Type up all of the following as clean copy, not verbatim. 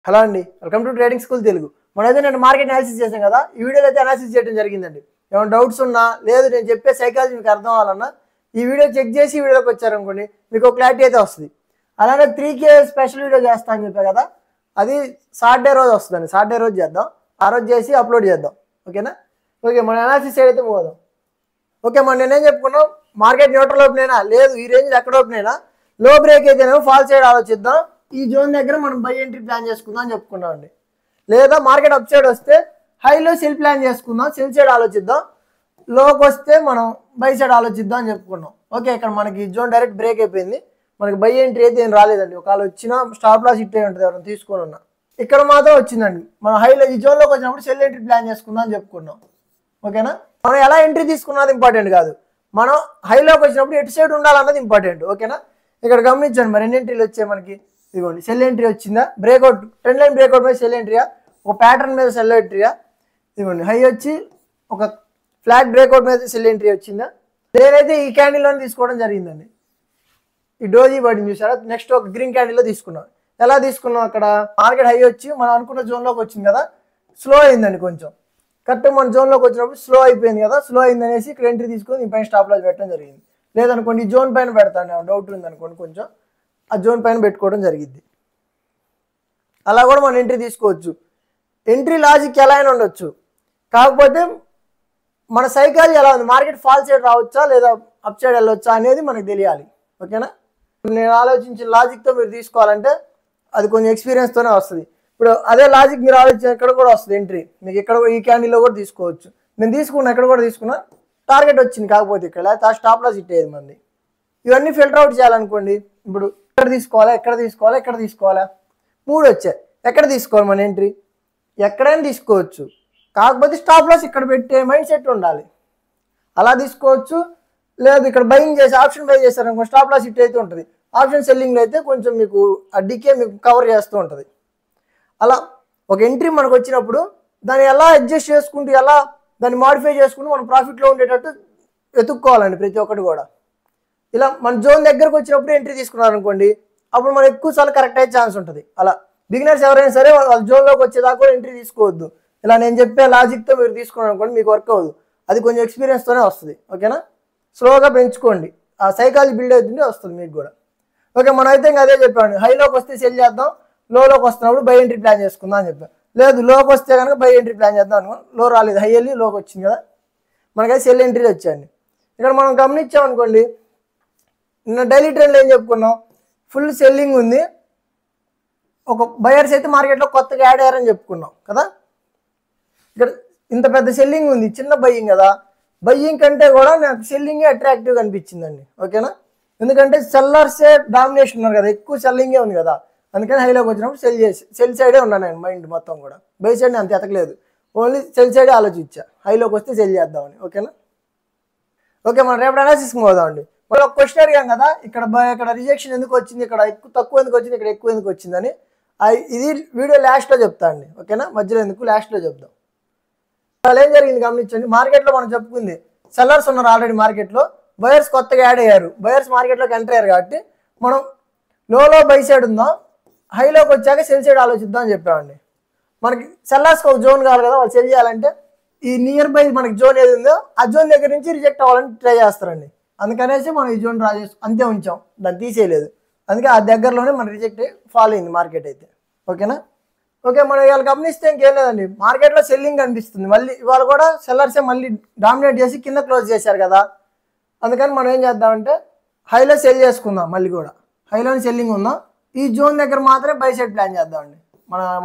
Hello అండి, welcome to trading school Telugu. మనైతే నేను మార్కెట్ అనాలిసిస్ చేశాం కదా. ఈ వీడియోలో అయితే అనాలిసిస్ చేయడం జరిగిందండి. ఏమైనా డౌట్స్ ఉన్నా లేదు నేను చెప్పే సైకాలజీ మీకు అర్థం అవ్వాలన్నా ఈ వీడియో చెక్ చేసి ఈ వీడియోకి వచ్చారనుకోండి మీకు ఒక క్లారిటీ అయితే వస్తుంది. అలానే 3K స్పెషల్ వీడియో చేస్తా అని చెప్పా కదా, అది సాటర్డే రోజు వస్తుందండి. సాటర్డే రోజు చేద్దాం, ఆ రోజు చేసి అప్లోడ్ చేద్దాం. ఓకేనా? ఓకే, మన అనాలిసిస్ సైడ్ అయితే మూవ్ అవుదాం. ఓకే, మనం నేనేం చెప్పుకున్నాం, మార్కెట్ న్యూట్రల్ ఓపెన్ అయినా లేదు ఈ రేంజ్ ఎక్కడ ఓపెన్ అయినా లో బ్రేక్ అయితేనేమో ఫాల్ సైడ్ ఆలోచిద్దాం, ఈ జోన్ దగ్గర మనం బై ఎంట్రీ ప్లాన్ చేసుకుందాం అని చెప్పుకున్నాం అండి. లేదా మార్కెట్ అప్ సైడ్ వస్తే హైలో సెల్ ప్లాన్ చేసుకుందాం, సెల్ సైడ్ ఆలోచిద్దాం, లోకి వస్తే మనం బై సైడ్ ఆలోచిద్దాం అని చెప్పుకున్నాం. ఓకే, ఇక్కడ మనకి జోన్ డైరెక్ట్ బ్రేక్ అయిపోయింది, మనకి బై ఎంట్రీ అయితే ఏం రాలేదండి. ఒకవేళ వచ్చినా స్టాప్ లాస్ హిట్ అయి ఉంటుంది, ఎవరైనా తీసుకొని ఉన్నా. ఇక్కడ మాత్రం వచ్చిందండి, మనం హైలో ఈ జోన్లోకి వచ్చినప్పుడు సెల్ ఎంట్రీ ప్లాన్ చేసుకుందాం అని చెప్పుకున్నాం. ఓకేనా? మనం ఎలా ఎంట్రీ తీసుకున్నది ఇంపార్టెంట్ కాదు, మనం హైలోకి వచ్చినప్పుడు ఎటు సైడ్ ఉండాలన్నది ఇంపార్టెంట్. ఓకేనా? ఇక్కడ గమనించండి, మరి ఎన్ని ఎంట్రీలు వచ్చాయి మనకి. ఇదిగోండి, సెల్ ఎంట్రీ వచ్చిందా, బ్రేక్అవుట్ ట్రెండ్ లైన్ బ్రేక్అవుట్ మీద సెల్ ఎంట్రీయా, ఒక ప్యాటర్న్ మీద సెల్ ఎంట్రీయా. ఇదిగోండి, హై వచ్చి ఒక ఫ్లాట్ బ్రేక్అవుట్ మీద సెల్ ఎంట్రీ వచ్చిందా. నేనైతే ఈ క్యాండిల్లోనే తీసుకోవడం జరిగిందండి. ఈ డోజీ పడింది చూసారా, నెక్స్ట్ ఒక గ్రీన్ క్యాండిల్లో తీసుకున్నాం. ఎలా తీసుకున్నాం, అక్కడ మార్కెట్ హై వచ్చి మనం అనుకున్న జోన్లోకి వచ్చింది కదా, స్లో అయిందండి కొంచెం. కరెక్ట్గా మన జోన్లోకి వచ్చినప్పుడు స్లో అయిపోయింది కదా, స్లో అయింది అనేసి ఇక్కడ ఎంట్రీ తీసుకొని ఈ పైన స్టాప్ లాస్ పెట్టడం జరిగింది. లేదనుకోండి ఈ జోన్ పైన పెడతాను, డౌట్ ఉంది అనుకోండి కొంచెం, ఆ జోన్ పైన పెట్టుకోవడం జరిగింది. అలా కూడా మనం ఎంట్రీ తీసుకోవచ్చు. ఎంట్రీ లాజిక్ ఎలా అయినా ఉండొచ్చు, కాకపోతే మన సైకాలజీ ఎలా ఉంది, మార్కెట్ ఫాల్ సైడ్ రావచ్చా లేదా అప్ సైడ్ వెళ్ళొచ్చా అనేది మనకు తెలియాలి. ఓకేనా? నేను ఆలోచించిన లాజిక్తో మీరు తీసుకోవాలంటే అది కొంచెం ఎక్స్పీరియన్స్తోనే వస్తుంది. ఇప్పుడు అదే లాజిక్ మీరు ఆలోచించిన ఎక్కడ కూడా వస్తుంది ఎంట్రీ, మీకు ఇక్కడ ఈ క్యాండిల్లో కూడా తీసుకోవచ్చు. నేను తీసుకున్నా, ఎక్కడ కూడా తీసుకున్నా, టార్గెట్ వచ్చింది, కాకపోతే ఇక్కడ లేకపోతే స్టాప్ లాస్ హిట్ అయ్యేది మంది. ఇవన్నీ ఫిల్టర్ అవుట్ చేయాలనుకోండి, ఇప్పుడు ఎక్కడ తీసుకోవాలా, ఎక్కడ తీసుకోవాలా, ఎక్కడ తీసుకోవాలా, 3 వచ్చాయి. ఎక్కడ తీసుకోవాలి మన ఎంట్రీ, ఎక్కడైనా తీసుకోవచ్చు, కాకపోతే స్టాప్ లాస్ ఇక్కడ పెట్టే మైండ్ సెట్ ఉండాలి. అలా తీసుకోవచ్చు. లేదు ఇక్కడ బయింగ్ చేసి ఆప్షన్ బై చేశారనుకో, స్టాప్ లాస్ హిట్ అయితే ఉంటుంది. ఆప్షన్ సెల్లింగ్లో అయితే కొంచెం మీకు ఆ డికే మీకు కవర్ చేస్తూ ఉంటుంది. అలా ఒక ఎంట్రీ మనకు వచ్చినప్పుడు దాన్ని ఎలా అడ్జస్ట్ చేసుకుంటూ, ఎలా దాన్ని మాడిఫై చేసుకుంటూ మనం ప్రాఫిట్లో ఉండేటట్టు వెతుక్కోవాలండి ప్రతి ఒక్కటి కూడా. ఇలా మన జోన్ దగ్గరకు వచ్చినప్పుడు ఎంట్రీ తీసుకున్నారనుకోండి, అప్పుడు మనం ఎక్కువ సార్లు కరెక్ట్ అయ్యే ఛాన్స్ ఉంటుంది. అలా బిగినర్స్ ఎవరైనా సరే వాళ్ళ జోన్లోకి వచ్చేదాకా కూడా ఎంట్రీ తీసుకోవద్దు. ఇలా నేను చెప్పే లాజిక్తో మీరు తీసుకున్నారు అనుకోండి, మీకు వర్క్ అవ్వదు. అది కొంచెం ఎక్స్పీరియన్స్తోనే వస్తుంది. ఓకేనా? స్లోగా పెంచుకోండి, ఆ సైకాలజీ బిల్డ్ అవుతుంటే వస్తుంది మీకు కూడా. ఓకే, మనం అయితే ఇంకా అదే చెప్పాను, హైలోకి వస్తే సెల్ చేద్దాం, లోకి వస్తున్నప్పుడు బై ఎంట్రీ ప్లాన్ చేసుకుందాం అని చెప్పాను. లేదు లోకి వస్తే కనుక బై ఎంట్రీ ప్లాన్ చేద్దాం అనుకో, లో రాలేదు, హై వెళ్ళి లోకి వచ్చింది కదా, మనకైతే సెల్ ఎంట్రీలు వచ్చాయండి. ఇక్కడ మనం గమనించామనుకోండి, నిన్న డైలీ ట్రెండ్లో ఏం చెప్పుకున్నాం, ఫుల్ సెల్లింగ్ ఉంది, ఒక బయర్స్ అయితే మార్కెట్లో కొత్తగా యాడ్ అయ్యారని చెప్పుకున్నాం కదా. ఇక్కడ ఇంత పెద్ద సెల్లింగ్ ఉంది, చిన్న బయ్యింగ్ కదా, బయ్యింగ్ కంటే కూడా నాకు సెల్లింగే అట్రాక్టివ్గా అనిపించిందండి. ఓకేనా? ఎందుకంటే సెల్లర్సే డామినేషన్ ఉన్నారు కదా, ఎక్కువ సెల్లింగే ఉంది కదా, అందుకని హైలోకి వచ్చినప్పుడు సెల్ సైడే ఉన్నాను నేను, మైండ్ మొత్తం కూడా బై సైడ్ అంత ఎతకలేదు, ఓన్లీ సెల్ సైడే ఆలోచించా, హైలోకి వస్తే సెల్ చేద్దామని. ఓకేనా? ఓకే, మనం రేపు అనాలిసిస్కి పోదామండి. మనం ఒక క్వశ్చన్ అడిగాం కదా, ఇక్కడ రిజెక్షన్ ఎందుకు వచ్చింది, ఇక్కడ తక్కువ ఎందుకు వచ్చింది, ఇక్కడ ఎక్కువ ఎందుకు వచ్చిందని. ఇది వీడియో లాస్ట్లో చెప్తా అండి. ఓకేనా? మధ్యలో ఎందుకు, లాస్ట్లో చెప్దాం. అలా ఏం జరిగింది గమనించండి, మార్కెట్లో మనం చెప్పుకుంది సెల్లర్స్ ఉన్నారు ఆల్రెడీ మార్కెట్లో, బయర్స్ కొత్తగా యాడ్ అయ్యారు, బయర్స్ మార్కెట్లోకి ఎంటర్ అయ్యారు కాబట్టి మనం లోలో బై సైడ్ ఉందాం, హైలోకి వచ్చాక సెల్ సైడ్ ఆలోచిద్దాం అని చెప్పామండి. మనకి సెల్లర్స్కి ఒక జోన్ కావాలి కదా, వాళ్ళు సెల్ చేయాలంటే ఈ నియర్ బై మనకి జోన్ ఏది ఉందో ఆ జోన్ దగ్గర నుంచి రిజెక్ట్ అవ్వాలని ట్రై చేస్తారండి. అందుకనేసి మనం ఈ జోన్ డ్రా చేసి అంతే ఉంచాం, దాన్ని తీసేయలేదు. అందుకే ఆ దగ్గరలోనే మన రిజెక్ట్ ఫాలో అయింది మార్కెట్ అయితే. ఓకేనా? ఓకే, మనం ఇవాళ గమనిస్తే ఇంకేం లేదండి, మార్కెట్లో సెల్లింగ్ కనిపిస్తుంది. మళ్ళీ ఇవాళ కూడా సెల్లర్సే మళ్ళీ డామినేట్ చేసి కింద క్లోజ్ చేశారు కదా, అందుకని మనం ఏం చేద్దామంటే హైలో సెల్ చేసుకుందాం, మళ్ళీ కూడా హైలోనే సెల్లింగ్ ఉందాం, ఈ జోన్ దగ్గర మాత్రమే బై సైడ్ ప్లాన్ చేద్దామండి.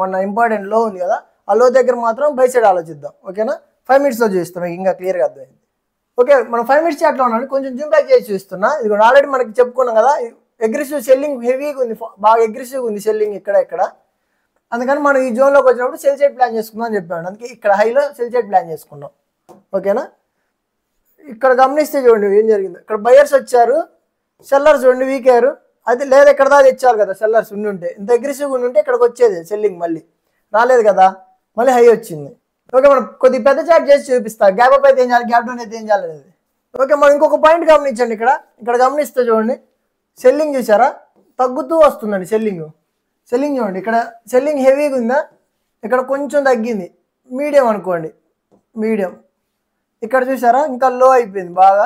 మన ఇంపార్టెంట్ లో ఉంది కదా, ఆ లో దగ్గర మాత్రం బై సైడ్ ఆలోచిద్దాం. ఓకేనా? 5 మినిట్స్లో చూస్తాం, ఇంకా క్లియర్గా అర్థమైంది. ఓకే, మనం 5 మినిట్స్ చాట్లో ఉన్నాం, కొంచెం జూమ్ బ్యాక్ చేసి చూస్తున్నా. ఇది కూడా ఆల్రెడీ మనకి చెప్పుకున్నాం కదా, అగ్రెసివ్ సెల్లింగ్ హెవీగా ఉంది, బాగా అగ్రెసివ్గా ఉంది సెల్లింగ్ ఇక్కడ. అందుకని మనం ఈ జోన్లోకి వచ్చినప్పుడు సెల్ సైడ్ ప్లాన్ చేసుకుందాం అని చెప్పాను. అందుకే ఇక్కడ హైలో సెల్ సైడ్ ప్లాన్ చేసుకున్నాం. ఓకేనా? ఇక్కడ గమనిస్తే చూడండి ఏం జరిగింది, ఇక్కడ బయర్స్ వచ్చారు, సెల్లర్స్ చూడండి వీక్ అయ్యారు. అది లేదా ఇక్కడ దాకా తెచ్చారు కదా, సెల్లర్స్ ఉంటే ఇంత అగ్రెసివ్గా ఉంటే ఇక్కడికి వచ్చేది సెల్లింగ్, మళ్ళీ రాలేదు కదా, మళ్ళీ హై వచ్చింది. ఓకే, మనం కొద్దిగా పెద్ద చార్ట్ చేసి చూపిస్తా, గ్యాప్ అప్ అయితే ఏం చేయాలి, గ్యాప్ డౌన్ అయితే ఏం చేయాలి అనేది. ఓకే, మనం ఇంకొక పాయింట్ గమనించండి, ఇక్కడ గమనిస్తే చూడండి, సెల్లింగ్ చూసారా, తగ్గుతూ వస్తుందండి సెల్లింగ్. సెల్లింగ్ చూడండి, ఇక్కడ సెల్లింగ్ హెవీగా ఉందా, ఇక్కడ కొంచెం తగ్గింది, మీడియం అనుకోండి, మీడియం. ఇక్కడ చూసారా ఇంకా లో అయిపోయింది, బాగా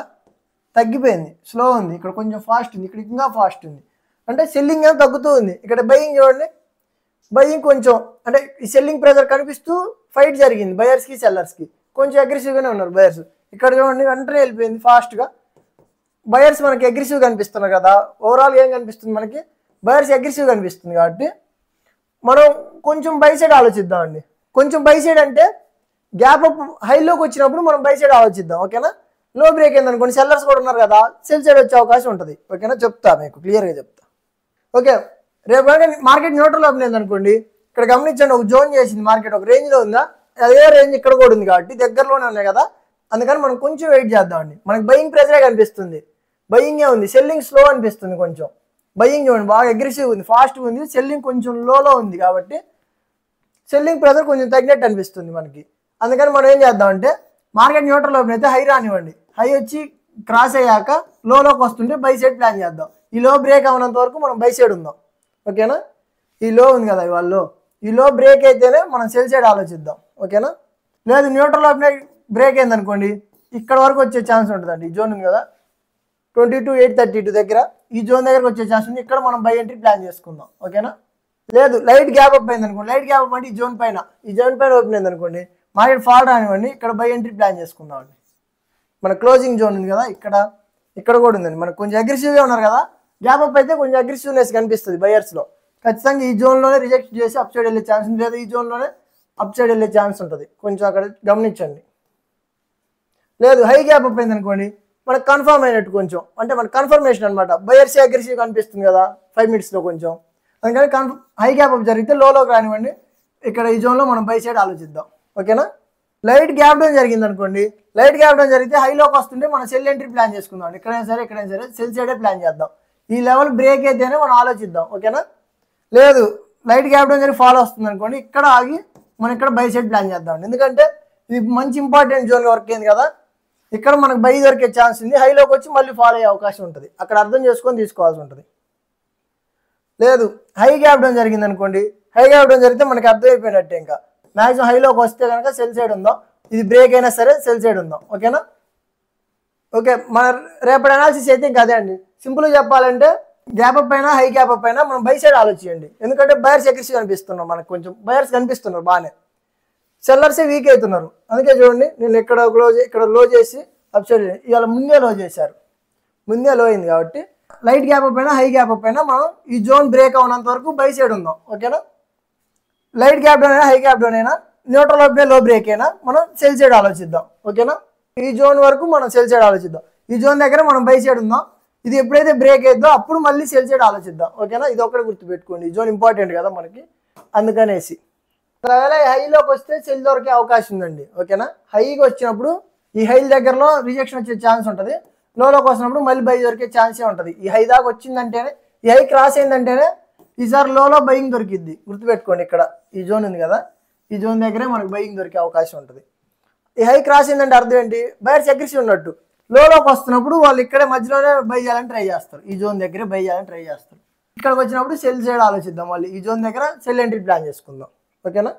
తగ్గిపోయింది, స్లో ఉంది. ఇక్కడ కొంచెం ఫాస్ట్ ఉంది, ఇక్కడ ఇంకా ఫాస్ట్ ఉంది. అంటే సెల్లింగ్ ఏమో తగ్గుతూ ఉంది. ఇక్కడ బయింగ్ చూడండి, బయింగ్ కొంచెం అంటే ఈ సెల్లింగ్ ప్రెజర్ కనిపిస్తూ ఫైట్ జరిగింది బయర్స్కి సెల్లర్స్కి. కొంచెం అగ్రెసివ్గానే ఉన్నారు బయర్స్. ఇక్కడ చూడండి వెంటనే వెళ్ళిపోయింది ఫాస్ట్గా. బయర్స్ మనకి అగ్రెసివ్గా కనిపిస్తున్నారు కదా, ఓవరాల్ ఏం కనిపిస్తుంది మనకి, బయర్స్ అగ్రెసివ్ కనిపిస్తుంది. కాబట్టి మనం కొంచెం బై సైడ్ ఆలోచిద్దామండి. కొంచెం బై సైడ్ అంటే గ్యాప్ అప్ హైలోకి వచ్చినప్పుడు మనం బై సైడ్ ఆలోచిద్దాం, ఓకేనా. లో బ్రేక్ అయిందనుకోండి, సెల్లర్స్ కూడా ఉన్నారు కదా, సెల్ సైడ్ వచ్చే అవకాశం ఉంటుంది, ఓకేనా. చెప్తా మీకు క్లియర్గా చెప్తా, ఓకే. రేపు మార్కెట్ న్యూట్రల్ ఓపెన్ అయిందనుకోండి, ఇక్కడ గమనించండి, ఒక జోన్ చేసింది మార్కెట్, ఒక రేంజ్లో ఉందా, అదే రేంజ్ ఇక్కడ కూడా ఉంది కాబట్టి దగ్గరలోనే ఉన్నాయి కదా, అందుకని మనం కొంచెం వెయిట్ చేద్దామండి. మనకి బయింగ్ ప్రెజరే కనిపిస్తుంది, బయింగే ఉంది, సెల్లింగ్ స్లో అనిపిస్తుంది కొంచెం. బయింగ్ చూడండి బాగా అగ్రెసివ్ ఉంది, ఫాస్ట్గా ఉంది, సెల్లింగ్ కొంచెం లోలో ఉంది కాబట్టి సెల్లింగ్ ప్రెజర్ కొంచెం తగ్గినట్టు అనిపిస్తుంది మనకి. అందుకని మనం ఏం చేద్దామంటే మార్కెట్ న్యూట్రల్ ఓపెన్ అయితే హై రానివ్వండి, హై వచ్చి క్రాస్ అయ్యాక లోలోకి వస్తుంటే బై సైడ్ ప్లాన్ చేద్దాం. ఈ లో బ్రేక్ అవ్వనంత వరకు మనం బై సైడ్ ఉందాం, ఓకేనా. ఈ లో ఉంది కదా ఇవాళ, ఈ లో బ్రేక్ అయితేనే మనం సెల్ సైడ్ ఆలోచిద్దాం, ఓకేనా. లేదు న్యూట్రల్ ఓపెన్ బ్రేక్ అయిందనుకోండి, ఇక్కడ వరకు వచ్చే ఛాన్స్ ఉంటుందండి. ఈ జోన్ ఉంది కదా 22,832 దగ్గర, ఈ జోన్ దగ్గరకు వచ్చే ఛాన్స్ ఉంది. ఇక్కడ మనం బై ఎంట్రీ ప్లాన్ చేసుకుందాం, ఓకేనా. లేదు లైట్ గ్యాప్ అప్ అయింది అనుకోండి, లైట్ గ్యాప్ అప్ అంటే ఈ జోన్ పైన ఓపెన్ అయింది అనుకోండి, మార్కెట్ ఫాల్ రానివ్వండి, ఇక్కడ బై ఎంట్రీ ప్లాన్ చేసుకుందాం అండి. మన క్లోజింగ్ జోన్ ఉంది కదా, ఇక్కడ కూడా ఉందండి. మనకు కొంచెం అగ్రెసివ్గా ఉన్నారు కదా, గ్యాప్ అప్ అయితే కొంచెం అగ్రెసివ్నెస్ కనిపిస్తుంది బయర్స్లో. ఖచ్చితంగా ఈ జోన్లోనే రిజెక్ట్ చేసి అప్ సైడ్ వెళ్ళే ఛాన్స్ ఉంది, లేదా ఈ జోన్లోనే అప్ సైడ్ వెళ్ళే ఛాన్స్ ఉంటుంది, కొంచెం అక్కడ గమనించండి. లేదు హై గ్యాప్ అప్ అయింది అనుకోండి, మనకు కన్ఫర్మ్ అయినట్టు కొంచెం, అంటే మన కన్ఫర్మేషన్ అనమాట, బయర్స్ అగ్రెసివ్ కనిపిస్తుంది కదా 5 minutesలో కొంచెం. అందుకని హై గ్యాప్ అప్ జరిగితే లోలోకి రానివ్వండి, ఇక్కడ ఈ జోన్లో మనం బై సైడ్ ఆలోచిద్దాం, ఓకేనా. లైట్ గ్యాప్ డౌన్ జరిగింది అనుకోండి, లైట్ గ్యాప్ డౌన్ జరిగితే హైలోకి వస్తుంటే మనం సెల్ ఎంట్రీ ప్లాన్ చేసుకుందాం. ఎక్కడైనా సరే సెల్ సైడే ప్లాన్ చేద్దాం. ఈ లెవెల్ బ్రేక్ అయితేనే మనం ఆలోచిద్దాం, ఓకేనా. లేదు లైట్ గ్యాప్ డౌన్ జరిగి ఫాలో వస్తుంది అనుకోండి, ఇక్కడ ఆగి మనం ఇక్కడ బై సైడ్ ప్లాన్ చేద్దాం. ఎందుకంటే ఇది మంచి ఇంపార్టెంట్ జోన్ వర్క్ అయింది కదా, ఇక్కడ మనకు బై దొరికే ఛాన్స్ ఉంది, హైలోకి వచ్చి మళ్ళీ ఫాలో అయ్యే అవకాశం ఉంటుంది, అక్కడ అర్థం చేసుకొని తీసుకోవాల్సి ఉంటుంది. లేదు హై గ్యాప్ డౌన్ జరిగింది అనుకోండి, హై గ్యాప్ డౌన్ జరిగితే మనకి అర్థమైపోయినట్టే, ఇంకా మ్యాక్సిమం హైలోకి వస్తే కనుక సెల్ సైడ్ ఉందాం, ఇది బ్రేక్ అయినా సరే సెల్ సైడ్ ఉందాం, ఓకేనా. ఓకే మన రేపటి అనాలిసిస్ అయితే ఇంకా అదే అండి. సింపుల్గా చెప్పాలంటే గ్యాప్ అప్ అయినా హై గ్యాప్ అప్ అయినా మనం బై సైడ్ ఆలోచించండి. ఎందుకంటే బయర్స్ అగ్రెసివ్ కనిపిస్తున్నారు, మనకు కొంచెం బయర్స్ కనిపిస్తున్నారు బాగానే, సెల్లర్సే వీక్ అవుతున్నారు. అందుకే చూడండి నేను ఇక్కడ లో చేసి అప్ సైడ్, ఇవాళ ముందే లో చేశారు, ముందే లో అయింది కాబట్టి లైట్ గ్యాప్ అప్ అయినా హై గ్యాప్ అప్ అయినా మనం ఈ జోన్ బ్రేక్ అవునంత వరకు బై సైడ్ ఉందాం, ఓకేనా. లైట్ గ్యాప్ డౌన్ అయినా హై గ్యాప్ డౌన్ అయినా న్యూట్రల్ ఓపెన్ లో బ్రేక్ అయినా మనం సెల్ సైడ్ ఆలోచిద్దాం, ఓకేనా. ఈ జోన్ వరకు మనం సెల్ సైడ్ ఆలోచిద్దాం, ఈ జోన్ దగ్గర మనం బై సైడ్ ఉందాం. ఇది ఎప్పుడైతే బ్రేక్ అయిద్దో అప్పుడు మళ్ళీ సెల్ సైడ్ ఆలోచిద్దాం, ఓకేనా. ఇది ఒక్కటి గుర్తుపెట్టుకోండి, ఈ జోన్ ఇంపార్టెంట్ కదా మనకి, అందుకనేసి. ఒకవేళ హైలోకి వస్తే సెల్ దొరికే అవకాశం ఉందండి, ఓకేనా. హైకి వచ్చినప్పుడు ఈ హై దగ్గరలో రిజెక్షన్ వచ్చే ఛాన్స్ ఉంటుంది, లోలోకి వచ్చినప్పుడు మళ్ళీ బై దొరికే ఛాన్సే ఉంటుంది. ఈ హై దాకా వచ్చిందంటేనే, ఈ హై క్రాస్ అయిందంటేనే ఈసారి లోలో బయింగ్ దొరికిద్ది, గుర్తుపెట్టుకోండి. ఇక్కడ ఈ జోన్ ఉంది కదా, ఈ జోన్ దగ్గరే మనకు బయింగ్ దొరికే అవకాశం ఉంటుంది. ఈ హై క్రాస్ అయిందంటే అర్థం ఏంటి, బయర్స్ అగ్రెసివ్ ఉన్నట్టు, లోలోకి వస్తున్నప్పుడు వాళ్ళు ఇక్కడే మధ్యలోనే బై చేయాలని ట్రై చేస్తారు, ఈ జోన్ దగ్గరే బై చేయాలని ట్రై చేస్తారు. ఇక్కడికి వచ్చినప్పుడు సెల్ సైడ్ ఆలోచిద్దాం, మళ్ళీ ఈ జోన్ దగ్గర సెల్ ఎంట్రీ ప్లాన్ చేసుకుందాం, ఓకేనా.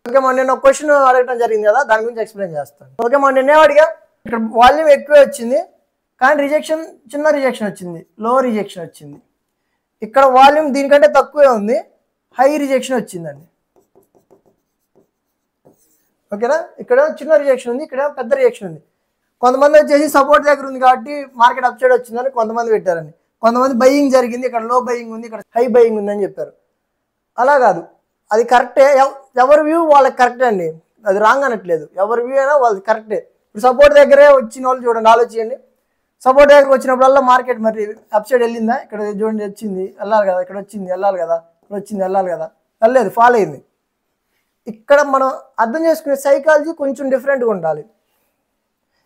ఓకే మొన్న నేను ఒక క్వశ్చన్ అడగడం జరిగింది కదా, దాని గురించి ఎక్స్ప్లెయిన్ చేస్తాను. ఓకే మొన్న నేనే అడిగా, ఇక్కడ వాల్యూమ్ ఎక్కువే వచ్చింది కానీ చిన్న రిజెక్షన్ వచ్చింది, లో రిజెక్షన్ వచ్చింది. ఇక్కడ వాల్యూమ్ దీనికంటే తక్కువే ఉంది, హై రిజెక్షన్ వచ్చిందండి, ఓకేనా. ఇక్కడ చిన్న రిజెక్షన్ ఉంది, ఇక్కడ పెద్ద రిజెక్షన్ ఉంది. కొంతమంది వచ్చేసి సపోర్ట్ దగ్గర ఉంది కాబట్టి మార్కెట్ అప్ సైడ్ వచ్చిందని కొంతమంది పెట్టారండి, కొంతమంది బయింగ్ జరిగింది, ఇక్కడ లో బయింగ్ ఉంది, ఇక్కడ హై బయింగ్ ఉందని చెప్పారు. అలా కాదు, అది కరెక్టే, ఎవరి వ్యూ వాళ్ళకి కరెక్టే అండి, అది రాంగ్ అనట్లేదు, ఎవరి వ్యూ అయినా వాళ్ళది కరెక్టే. ఇప్పుడు సపోర్ట్ దగ్గరే వచ్చిన వాళ్ళు చూడండి, ఆలోచించండి. సపోర్ట్ దగ్గరకు వచ్చినప్పుడల్లా మార్కెట్ మరి అప్ సైడ్ వెళ్ళిందా, ఇక్కడ చూడండి వచ్చింది వెళ్ళాలి కదా, ఇక్కడ వచ్చింది వెళ్ళాలి కదా, ఇక్కడ వచ్చింది వెళ్ళాలి కదా, వెళ్ళలేదు ఫాల్ అయింది. ఇక్కడ మనం అర్థం చేసుకునే సైకాలజీ కొంచెం డిఫరెంట్గా ఉండాలి.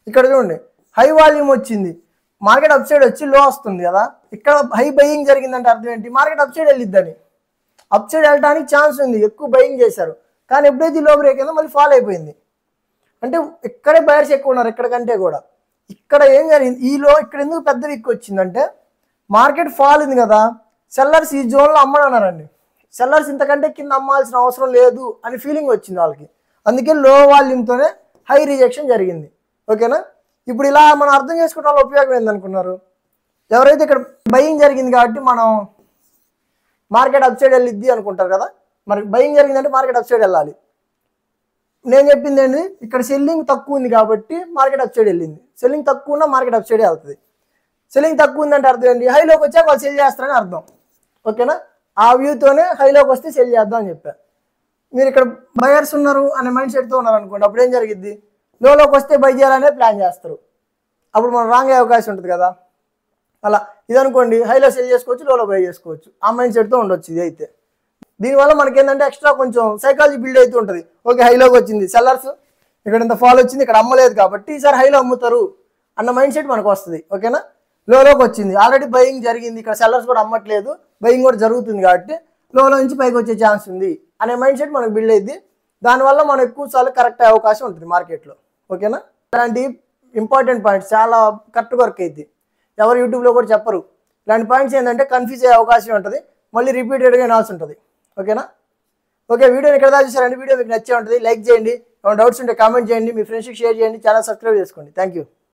ఇక్కడ చూడండి హై వాల్యూమ్ వచ్చింది, మార్కెట్ అప్ సైడ్ వచ్చి లో వస్తుంది కదా, ఇక్కడ హై బయింగ్ జరిగిందంటే అర్థం ఏంటి, మార్కెట్ అప్ సైడ్ వెళ్ళిద్దని, అప్ సైడ్ వెళ్ళడానికి ఛాన్స్ ఉంది, ఎక్కువ బయింగ్ చేశారు. కానీ ఎప్పుడైతే లో బ్రేక్ అయిందో మళ్ళీ ఫాల్ అయిపోయింది. అంటే ఇక్కడే బయర్స్ ఎక్కువ ఉన్నారు, ఇక్కడ కంటే కూడా. ఇక్కడ ఏం జరిగింది, ఈలో ఇక్కడ ఎందుకు పెద్ద విక్ వచ్చిందంటే మార్కెట్ ఫాల్ ఉంది కదా, సెల్లర్స్ ఈ జోన్లో అమ్మనన్నారండి, సెల్లర్స్ ఇంతకంటే కింద అమ్మాల్సిన అవసరం లేదు అని ఫీలింగ్ వచ్చింది వాళ్ళకి. అందుకే లో వాల్యూమ్తోనే హై రిజెక్షన్ జరిగింది. ఓకేనా? ఇప్పుడు ఇలా మనం అర్థం చేసుకోవడం వల్ల ఉపయోగం ఏందనుకున్నారు? ఎవరైతే ఇక్కడ బయింగ్ జరిగింది కాబట్టి మనం మార్కెట్ అప్ సైడ్ వెళ్ళిద్ది అనుకుంటారు కదా. మరి బయింగ్ జరిగిందంటే మార్కెట్ అప్ సైడ్ వెళ్ళాలి. నేను చెప్పింది ఏంటి, ఇక్కడ సెల్లింగ్ తక్కువ ఉంది కాబట్టి మార్కెట్ అప్ సైడ్ వెళ్ళింది. సెల్లింగ్ తక్కువ ఉన్నా మార్కెట్ అప్ సైడే వెళ్తుంది. సెల్లింగ్ తక్కువ ఉందంటే అర్థం ఏంటి, హైలోకి వచ్చాక వాళ్ళు సెల్ చేస్తారని అర్థం. ఓకేనా? ఆ వ్యూతోనే హైలోకి వస్తే సెల్ చేద్దాం అని చెప్పారు. మీరు ఇక్కడ బయర్స్ ఉన్నారు అనే మైండ్ సెట్తో ఉన్నారు అనుకోండి, అప్పుడు ఏం జరిగిద్ది, లోకి వస్తే బై చేయాలనే ప్లాన్ చేస్తారు. అప్పుడు మనం రాంగ్ అయ్యే అవకాశం ఉంటుంది కదా. అలా ఇది అనుకోండి, హైలో సెల్ చేసుకోవచ్చు, లోలో బై చేసుకోవచ్చు. ఆ మైండ్ సెట్తో ఉండొచ్చు. ఇది అయితే దీనివల్ల మనకి ఏంటంటే ఎక్స్ట్రా కొంచెం సైకాలజీ బిల్డ్ అవుతూ ఉంటుంది. ఓకే, హైలోకి వచ్చింది, సెల్లర్స్ ఇక్కడ ఇంత ఫాల్ వచ్చింది, ఇక్కడ అమ్మలేదు కాబట్టి ఈసారి హైలో అమ్ముతారు అన్న మైండ్ సెట్ మనకు వస్తుంది. ఓకేనా? లోకి వచ్చింది, ఆల్రెడీ బయింగ్ జరిగింది, ఇక్కడ సెల్లర్స్ కూడా అమ్మట్లేదు, బయింగ్ కూడా జరుగుతుంది కాబట్టి లోలో నుంచి పైకి వచ్చే ఛాన్స్ ఉంది అనే మైండ్ సెట్ మనకు బిల్డ్ అయ్యింది. దానివల్ల మనం ఎక్కువ సార్లు కరెక్ట్ అయ్యే అవకాశం ఉంటుంది మార్కెట్లో. ఓకేనా? ఇలాంటి ఇంపార్టెంట్ పాయింట్స్ చాలా కరెక్ట్గా వర్క్ అవుతుంది. ఎవరు యూట్యూబ్లో కూడా చెప్పరు. ఇలాంటి పాయింట్స్ ఏంటంటే కన్ఫ్యూజ్ అయ్యే అవకాశం ఉంటుంది, మళ్ళీ రిపీటెడ్గా వినాల్సి ఉంటుంది. ఓకేనా? ఓకే, వీడియోని ఇక్కడ దాకా చూసారండి. వీడియో మీకు నచ్చే ఉంటుంది, లైక్ చేయండి. ఏమైనా డౌట్స్ ఉంటే కామెంట్ చేయండి, మీ ఫ్రెండ్స్కి షేర్ చేయండి, ఛానల్ సబ్స్క్రైబ్ చేసుకోండి. Thank you.